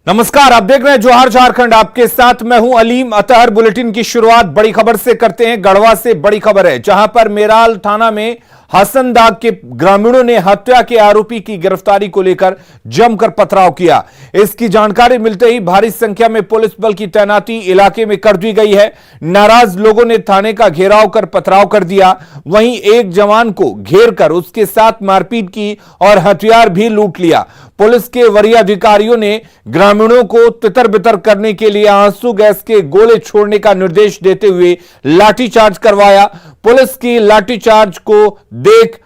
नमस्कार, आप देख रहे हैं जोहार झारखंड। आपके साथ मैं हूं अलीम अतहर। बुलेटिन की शुरुआत बड़ी खबर से करते हैं। गढ़वा से बड़ी खबर है, जहां पर मेराल थाना में हसनदाग के ग्रामीणों ने हत्या के आरोपी की गिरफ्तारी को लेकर जमकर पथराव किया। इसकी जानकारी मिलते ही भारी संख्या में पुलिस बल की तैनाती इलाके में कर दी गई है। नाराज लोगों ने थाने का घेराव कर पथराव कर दिया। वहीं एक जवान को घेर कर उसके साथ मारपीट की और हथियार भी लूट लिया। पुलिस के वरीय अधिकारियों ने ग्रामीणों को तितर बितर करने के लिए आंसू गैस के गोले छोड़ने का निर्देश देते हुए लाठीचार्ज करवाया। पुलिस की लाठीचार्ज को देख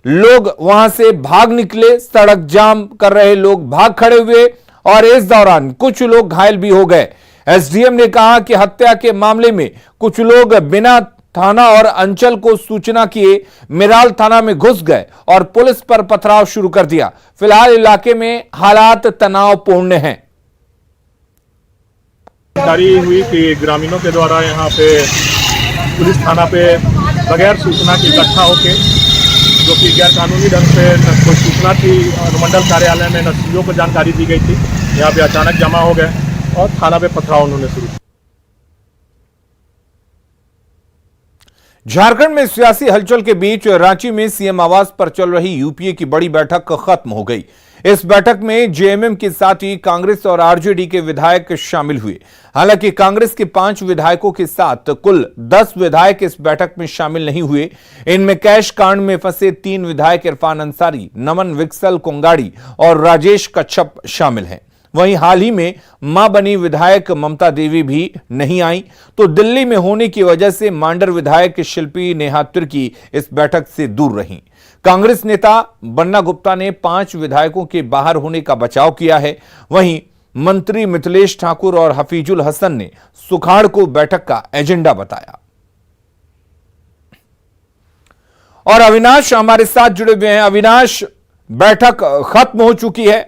लोग वहां से भाग निकले। सड़क जाम कर रहे लोग भाग खड़े हुए और इस दौरान कुछ लोग घायल भी हो गए। एसडीएम ने कहा कि हत्या के मामले में कुछ लोग बिना थाना और अंचल को सूचना किए मेराल थाना में घुस गए और पुलिस पर पथराव शुरू कर दिया। फिलहाल इलाके में हालात तनावपूर्ण हैं। जानकारी हुई कि ग्रामीणों के द्वारा यहाँ पे पुलिस थाना पे बगैर सूचना के इकट्ठा होके, जो कि गैर कानूनी ढंग से न कोई सूचना थी अनुमंडल कार्यालय में, न सीओ को जानकारी दी गई थी, यहाँ पे अचानक जमा हो गए और थाना पे पथराव उन्होंने शुरू किया। झारखंड में सियासी हलचल के बीच रांची में सीएम आवास पर चल रही यूपीए की बड़ी बैठक खत्म हो गई। इस बैठक में जेएमएम के साथ ही कांग्रेस और आरजेडी के विधायक शामिल हुए। हालांकि कांग्रेस के 5 विधायकों के साथ कुल 10 विधायक इस बैठक में शामिल नहीं हुए। इनमें कैश कांड में फंसे 3 विधायक इरफान अंसारी, नमन विक्सल कोंगाड़ी और राजेश कच्छप शामिल हैं। वहीं हाल ही में मां बनी विधायक ममता देवी भी नहीं आई, तो दिल्ली में होने की वजह से मांडर विधायक शिल्पी नेहा तिर्की इस बैठक से दूर रहीं। कांग्रेस नेता बन्ना गुप्ता ने 5 विधायकों के बाहर होने का बचाव किया है। वहीं मंत्री मिथिलेश ठाकुर और हफीजुल हसन ने सुखाड़ को बैठक का एजेंडा बताया। और अविनाश हमारे साथ जुड़े हुए हैं। अविनाश, बैठक खत्म हो चुकी है,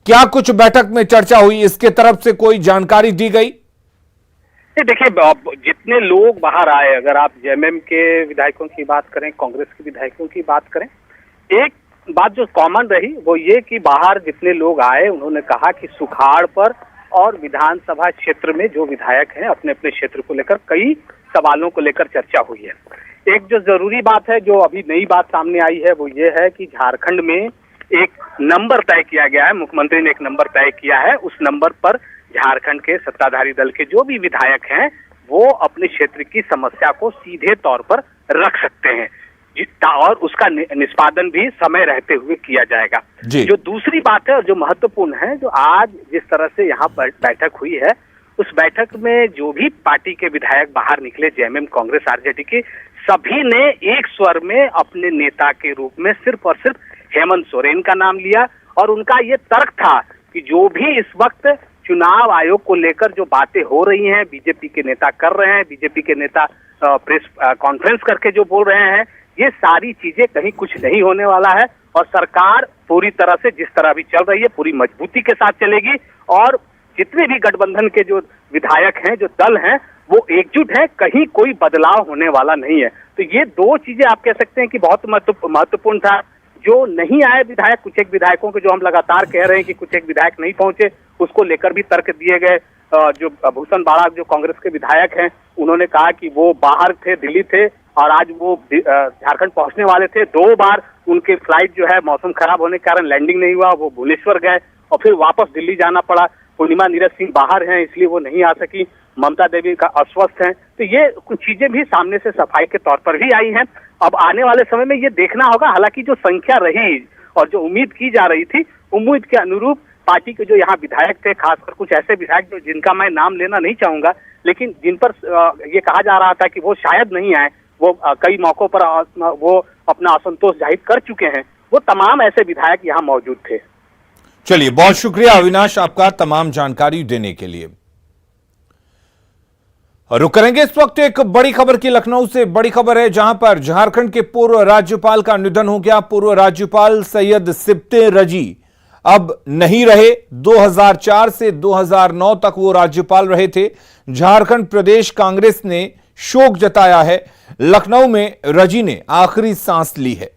क्या कुछ बैठक में चर्चा हुई, इसके तरफ से कोई जानकारी दी गई? देखिए, जितने लोग बाहर आए, अगर आप जेएमएम के विधायकों की बात करें, कांग्रेस के विधायकों की बात करें, एक बात जो कॉमन रही वो ये कि बाहर जितने लोग आए उन्होंने कहा कि सुखाड़ पर और विधानसभा क्षेत्र में जो विधायक हैं अपने अपने क्षेत्र को लेकर कई सवालों को लेकर चर्चा हुई है। एक जो जरूरी बात है, जो अभी नई बात सामने आई है, वो ये है कि झारखंड में एक नंबर तय किया गया है। मुख्यमंत्री ने एक नंबर तय किया है। उस नंबर पर झारखंड के सत्ताधारी दल के जो भी विधायक हैं वो अपने क्षेत्र की समस्या को सीधे तौर पर रख सकते हैं और उसका निष्पादन भी समय रहते हुए किया जाएगा। जो दूसरी बात है और जो महत्वपूर्ण है, जो आज जिस तरह से यहाँ पर बैठक हुई है, उस बैठक में जो भी पार्टी के विधायक बाहर निकले, जेएमएम, कांग्रेस, आरजेडी के, सभी ने एक स्वर में अपने नेता के रूप में सिर्फ और सिर्फ हेमंत सोरेन का नाम लिया। और उनका ये तर्क था कि जो भी इस वक्त चुनाव आयोग को लेकर जो बातें हो रही हैं, बीजेपी के नेता कर रहे हैं, बीजेपी के नेता प्रेस कॉन्फ्रेंस करके जो बोल रहे हैं, ये सारी चीजें कहीं कुछ नहीं होने वाला है और सरकार पूरी तरह से जिस तरह भी चल रही है पूरी मजबूती के साथ चलेगी और जितने भी गठबंधन के जो विधायक हैं, जो दल हैं, वो एकजुट है, कहीं कोई बदलाव होने वाला नहीं है। तो ये 2 चीजें आप कह सकते हैं कि बहुत महत्वपूर्ण था। जो नहीं आए विधायक, कुछ एक विधायकों के जो हम लगातार कह रहे हैं कि कुछ एक विधायक नहीं पहुंचे, उसको लेकर भी तर्क दिए गए। जो भूषण बाड़ा जो कांग्रेस के विधायक हैं, उन्होंने कहा कि वो बाहर थे, दिल्ली थे और आज वो झारखंड पहुंचने वाले थे। 2 बार उनके फ्लाइट जो है मौसम खराब होने के कारण लैंडिंग नहीं हुआ, वो भुवनेश्वर गए और फिर वापस दिल्ली जाना पड़ा। पूर्णिमा नीरज सिंह बाहर हैं, इसलिए वो नहीं आ सकी। ममता देवी का अस्वस्थ हैं। तो ये कुछ चीजें भी सामने से सफाई के तौर पर भी आई हैं। अब आने वाले समय में ये देखना होगा। हालांकि जो संख्या रही और जो उम्मीद की जा रही थी, उम्मीद के अनुरूप पार्टी के जो यहाँ विधायक थे, खासकर कुछ ऐसे विधायक जो जिनका मैं नाम लेना नहीं चाहूंगा, लेकिन जिन पर ये कहा जा रहा था कि वो शायद नहीं आए, वो कई मौकों पर वो अपना असंतोष जाहिर कर चुके हैं, वो तमाम ऐसे विधायक यहाँ मौजूद थे। चलिए, बहुत शुक्रिया अविनाश आपका तमाम जानकारी देने के लिए। रुक करेंगे इस वक्त एक बड़ी खबर की। लखनऊ से बड़ी खबर है, जहां पर झारखंड के पूर्व राज्यपाल का निधन हो गया। पूर्व राज्यपाल सैयद सिप्ते रजी अब नहीं रहे। 2004 से 2009 तक वो राज्यपाल रहे थे। झारखंड प्रदेश कांग्रेस ने शोक जताया है। लखनऊ में रजी ने आखिरी सांस ली है।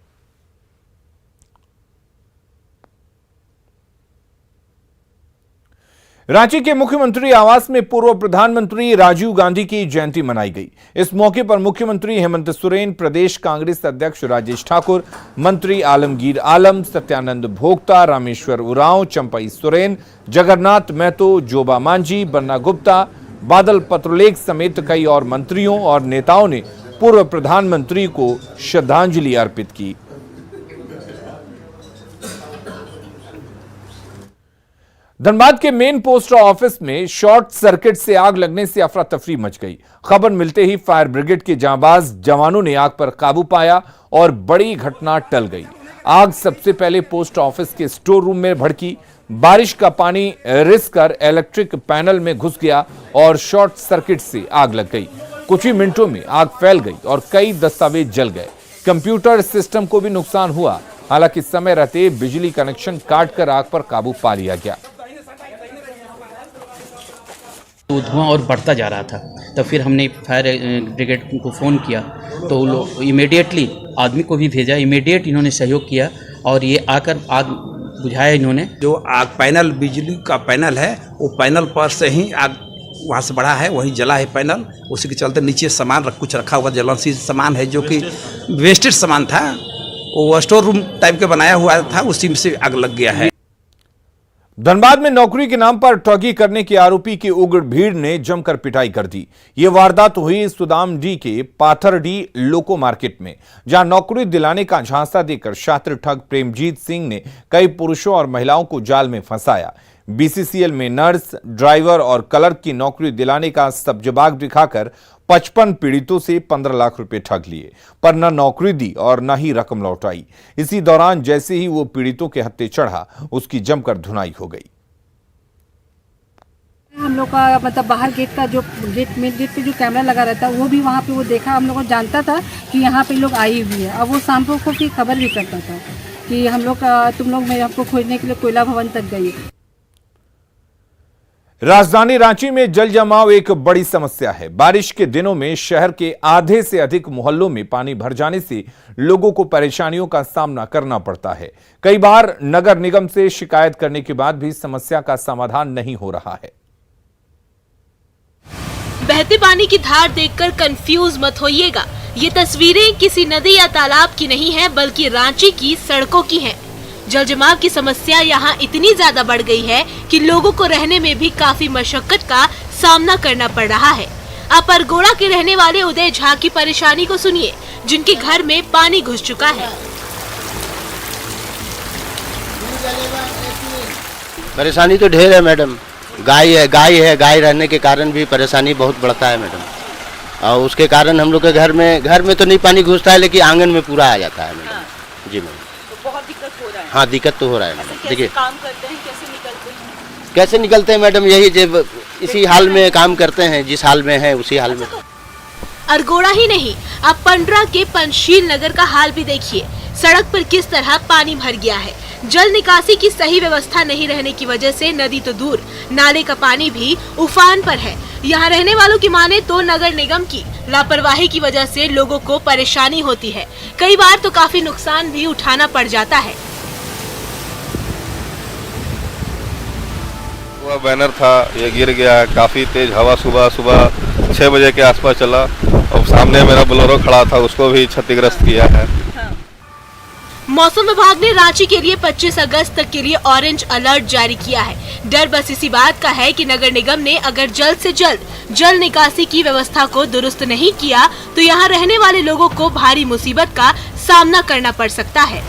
रांची के मुख्यमंत्री आवास में पूर्व प्रधानमंत्री राजीव गांधी की जयंती मनाई गई। इस मौके पर मुख्यमंत्री हेमंत सोरेन, प्रदेश कांग्रेस अध्यक्ष राजेश ठाकुर, मंत्री आलमगीर आलम, सत्यानंद भोक्ता, रामेश्वर उरांव, चंपई सोरेन, जगन्नाथ महतो, जोबा मांझी, बन्ना गुप्ता, बादल पत्रलेख समेत कई और मंत्रियों और नेताओं ने पूर्व प्रधानमंत्री को श्रद्धांजलि अर्पित की। धनबाद के मेन पोस्ट ऑफिस में शॉर्ट सर्किट से आग लगने से अफरा तफरी मच गई। खबर मिलते ही फायर ब्रिगेड के जांबाज जवानों ने आग पर काबू पाया और बड़ी घटना टल गई। आग सबसे पहले पोस्ट ऑफिस के स्टोर रूम में भड़की। बारिश का पानी रिस कर इलेक्ट्रिक पैनल में घुस गया और शॉर्ट सर्किट से आग लग गई। कुछ ही मिनटों में आग फैल गई और कई दस्तावेज जल गए। कंप्यूटर सिस्टम को भी नुकसान हुआ। हालांकि समय रहते बिजली कनेक्शन काटकर आग पर काबू पा लिया गया। तो धुआं और बढ़ता जा रहा था, तो फिर हमने फायर ब्रिगेड को फ़ोन किया तो वो लोग इमीडिएटली आदमी को भी भेजा। इमीडिएट इन्होंने सहयोग किया और ये आकर आग बुझाया इन्होंने। जो आग पैनल, बिजली का पैनल है, वो पैनल पर से ही आग वहाँ से बढ़ा है, वहीं जला है पैनल। उसी के चलते नीचे सामान कुछ रखा हुआ ज्वलनशील सामान है जो कि वेस्टेड सामान था, वो स्टोर रूम टाइप के बनाया हुआ था, उसी में से आग लग गया है। धनबाद में नौकरी के नाम पर ठगी करने के आरोपी की उग्र भीड़ ने जमकर पिटाई कर दी। यह वारदात हुई सुदामडी के पाथरडी लोको मार्केट में, जहां नौकरी दिलाने का झांसा देकर शातिर ठग प्रेमजीत सिंह ने कई पुरुषों और महिलाओं को जाल में फंसाया। बीसीसीएल में नर्स, ड्राइवर और क्लर्क की नौकरी दिलाने का सब्जबाग दिखाकर 55 पीड़ितों से 15 लाख रुपए ठग लिए, पर न नौकरी दी और न ही रकम लौटाई। इसी दौरान जैसे ही वो पीड़ितों के हत्थे चढ़ा, उसकी जमकर धुनाई हो गई। हम लोग का मतलब बाहर गेट का जो मेन गेट पे जो कैमरा लगा रहता है वो भी वहाँ पे वो देखा। हम लोग को जानता था कि यहाँ पे लोग आई हुई है। अब वो शाम को फिर खबर भी करता था कि हम लोग तुम लोग मैं आपको खोजने के लिए कोयला भवन तक गई। राजधानी रांची में जल जमाव एक बड़ी समस्या है। बारिश के दिनों में शहर के आधे से अधिक मोहल्लों में पानी भर जाने से लोगों को परेशानियों का सामना करना पड़ता है। कई बार नगर निगम से शिकायत करने के बाद भी समस्या का समाधान नहीं हो रहा है। बहते पानी की धार देखकर कंफ्यूज मत होइएगा। ये तस्वीरें किसी नदी या तालाब की नहीं है, बल्कि रांची की सड़कों की हैं। जल जमाव की समस्या यहाँ इतनी ज्यादा बढ़ गई है कि लोगों को रहने में भी काफी मशक्कत का सामना करना पड़ रहा है। आप अरगोड़ा के रहने वाले उदय झा की परेशानी को सुनिए, जिनके घर में पानी घुस चुका है। परेशानी तो ढेर है मैडम। गाय रहने के कारण भी परेशानी बहुत बढ़ता है मैडम। और उसके कारण हम लोग के घर में तो नहीं पानी घुसता है, लेकिन आंगन में पूरा आ जाता है मैडम। जी मैडम, बहुत दिक्कत हो रहा है। हाँ, दिक्कत तो हो रहा है मैडम। देखिए काम करते हैं, कैसे निकलते हैं मैडम, यही जब इसी हाल में काम करते हैं, जिस हाल में है उसी हाल में। अरगोड़ा ही नहीं, आप पंडरा के पंचशील नगर का हाल भी देखिए। सड़क पर किस तरह पानी भर गया है। जल निकासी की सही व्यवस्था नहीं रहने की वजह से नदी तो दूर, नाले का पानी भी उफान पर है। यहाँ रहने वालों की माने तो नगर निगम की लापरवाही की वजह से लोगों को परेशानी होती है। कई बार तो काफी नुकसान भी उठाना पड़ जाता है। वह बैनर था, ये गिर गया। काफी तेज हवा सुबह 6 बजे के आसपास चला और सामने मेरा बोलेरो खड़ा था, उसको भी क्षतिग्रस्त किया है। मौसम विभाग ने रांची के लिए 25 अगस्त तक के लिए ऑरेंज अलर्ट जारी किया है। डर बस इसी बात का है कि नगर निगम ने अगर जल्द से जल्द जल निकासी की व्यवस्था को दुरुस्त नहीं किया तो यहाँ रहने वाले लोगों को भारी मुसीबत का सामना करना पड़ सकता है।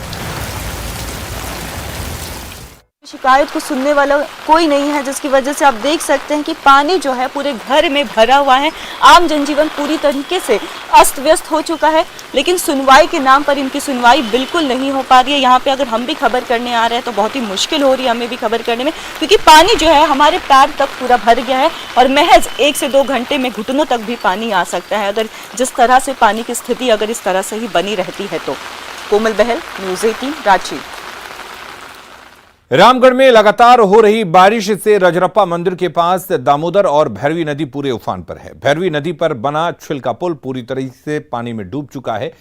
शिकायत को सुनने वाला कोई नहीं है, जिसकी वजह से आप देख सकते हैं कि पानी जो है पूरे घर में भरा हुआ है। आम जनजीवन पूरी तरीके से अस्त व्यस्त हो चुका है, लेकिन सुनवाई के नाम पर इनकी सुनवाई बिल्कुल नहीं हो पा रही है। यहाँ पे अगर हम भी खबर करने आ रहे हैं तो बहुत ही मुश्किल हो रही है हमें भी खबर करने में, क्योंकि पानी जो है हमारे पैर तक पूरा भर गया है और महज 1 से 2 घंटे में घुटनों तक भी पानी आ सकता है अगर जिस तरह से पानी की स्थिति अगर इस तरह से ही बनी रहती है तो। कोमल बहल, न्यूज़ 18 रांची। रामगढ़ में लगातार हो रही बारिश से रजरप्पा मंदिर के पास दामोदर और भैरवी नदी पूरे उफान पर है। भैरवी नदी पर बना छिलका पुल पूरी तरह से पानी में डूब चुका है।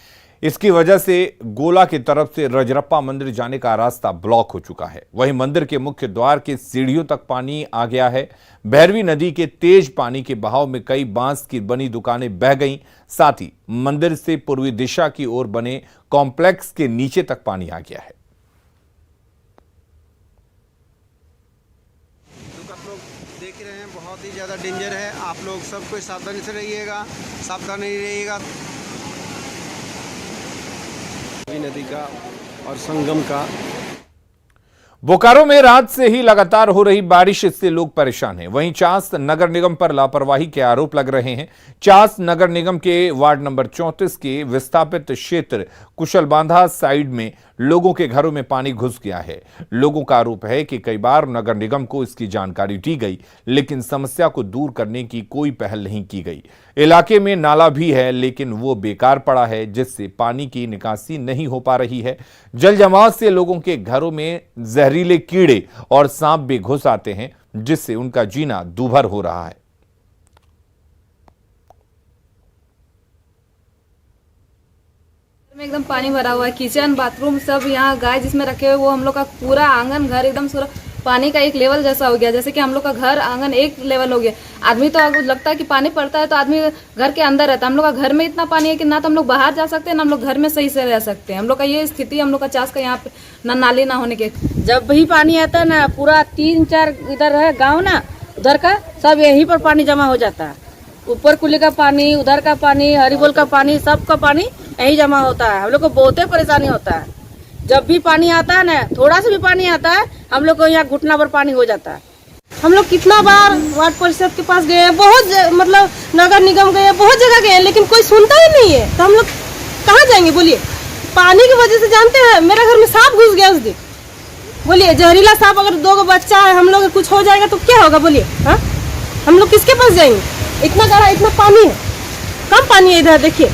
इसकी वजह से गोला की तरफ से रजरप्पा मंदिर जाने का रास्ता ब्लॉक हो चुका है। वहीं मंदिर के मुख्य द्वार के सीढ़ियों तक पानी आ गया है। भैरवी नदी के तेज पानी के बहाव में कई बांस की बनी दुकानें बह गईं। साथ ही मंदिर से पूर्वी दिशा की ओर बने कॉम्प्लेक्स के नीचे तक पानी आ गया है। आप लोग देख रहे हैं, बहुत ही ज़्यादा डेंजर है। आप लोग सब कोई सावधानी से रहिएगा, सावधानी रहिएगा। नदी का और संगम का बोकारो में रात से ही लगातार हो रही बारिश से लोग परेशान हैं। वहीं चास नगर निगम पर लापरवाही के आरोप लग रहे हैं। चास नगर निगम के वार्ड नंबर 34 के विस्थापित क्षेत्र कुशलबांधा साइड में लोगों के घरों में पानी घुस गया है। लोगों का आरोप है कि कई बार नगर निगम को इसकी जानकारी दी गई, लेकिन समस्या को दूर करने की कोई पहल नहीं की गई। इलाके में नाला भी है, लेकिन वो बेकार पड़ा है, जिससे पानी की निकासी नहीं हो पा रही है। जल जमाव से लोगों के घरों में जहरीले कीड़े और सांप भी घुस आते हैं, जिससे उनका जीना दूभर हो रहा है। में एकदम पानी भरा हुआ है। किचन बाथरूम सब यहाँ गाय जिसमें रखे हुए वो हम लोग का पूरा आंगन घर एकदम पूरा पानी का एक लेवल जैसा हो गया। जैसे कि हम लोग का घर आंगन एक लेवल हो गया। आदमी तो लगता है कि पानी पड़ता है तो आदमी घर के अंदर रहता है। हम लोग का घर में इतना पानी है कि ना तो हम लोग बाहर जा सकते हैं, ना हम लोग घर में सही से रह सकते हैं। हम लोग का ये स्थिति हम लोग का चास का यहाँ पे ना नाली ना होने के। जब भी पानी आता है ना, पूरा 3-4 इधर है गाँव ना, उधर का सब यहीं पर पानी जमा हो जाता है। ऊपर कुली का पानी, उधर का पानी, हरिबोल का पानी, सबका पानी यही जमा होता है। हम लोग को बहुत परेशानी होता है। जब भी पानी आता है ना, थोड़ा सा भी पानी आता है, हम लोग को यहाँ घुटना भर पानी हो जाता है। हम लोग कितना बार वार्ड परिषद के पास गए, बहुत मतलब नगर निगम गए, बहुत जगह गए, लेकिन कोई सुनता ही नहीं है। तो हम लोग कहाँ जाएंगे बोलिए? पानी की वजह से जानते हैं मेरे घर में सांप घुस गया उस दिन। बोलिए जहरीला सांप, अगर 2 बच्चा है, हम लोग कुछ हो जाएगा तो क्या होगा बोलिए? हाँ, हम लोग किसके पास जाएंगे? इतना गाढ़ा इतना पानी है, कम पानी है इधर देखिए।